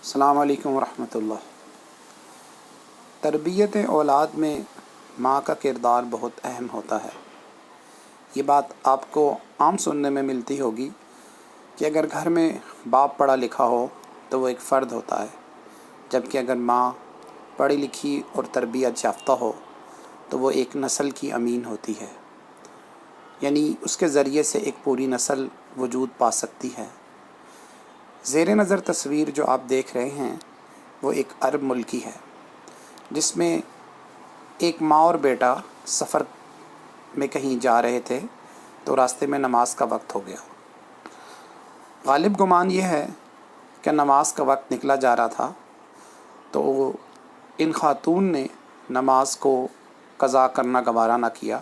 السلام علیکم ورحمۃ اللہ۔ تربیت اولاد میں ماں کا کردار بہت اہم ہوتا ہے۔ یہ بات آپ کو عام سننے میں ملتی ہوگی کہ اگر گھر میں باپ پڑھا لکھا ہو تو وہ ایک فرد ہوتا ہے، جبکہ اگر ماں پڑھی لکھی اور تربیت یافتہ ہو تو وہ ایک نسل کی امین ہوتی ہے، یعنی اس کے ذریعے سے ایک پوری نسل وجود پا سکتی ہے۔ زیر نظر تصویر جو آپ دیکھ رہے ہیں وہ ایک عرب ملک کی ہے، جس میں ایک ماں اور بیٹا سفر میں کہیں جا رہے تھے تو راستے میں نماز کا وقت ہو گیا۔ غالب گمان یہ ہے کہ نماز کا وقت نکلا جا رہا تھا تو ان خاتون نے نماز کو قضا کرنا گوارا نہ کیا،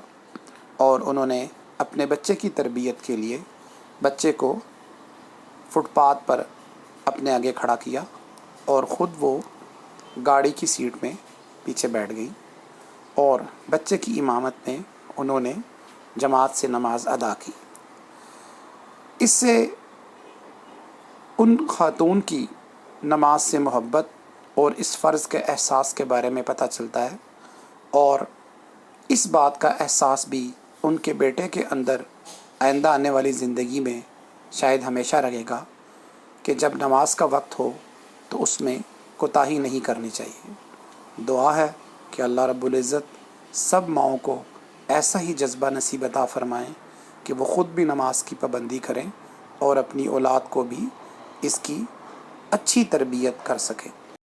اور انہوں نے اپنے بچے کی تربیت کے لیے بچے کو فٹ پاتھ پر اپنے آگے کھڑا کیا اور خود وہ گاڑی کی سیٹ میں پیچھے بیٹھ گئی، اور بچے کی امامت میں انہوں نے جماعت سے نماز ادا کی۔ اس سے ان خاتون کی نماز سے محبت اور اس فرض کے احساس کے بارے میں پتہ چلتا ہے، اور اس بات کا احساس بھی ان کے بیٹے کے اندر آئندہ آنے والی زندگی میں شاید ہمیشہ رہے گا کہ جب نماز کا وقت ہو تو اس میں کوتاہی نہیں کرنی چاہیے۔ دعا ہے کہ اللہ رب العزت سب ماؤں کو ایسا ہی جذبہ نصیب عطا فرمائیں کہ وہ خود بھی نماز کی پابندی کریں اور اپنی اولاد کو بھی اس کی اچھی تربیت کر سکیں۔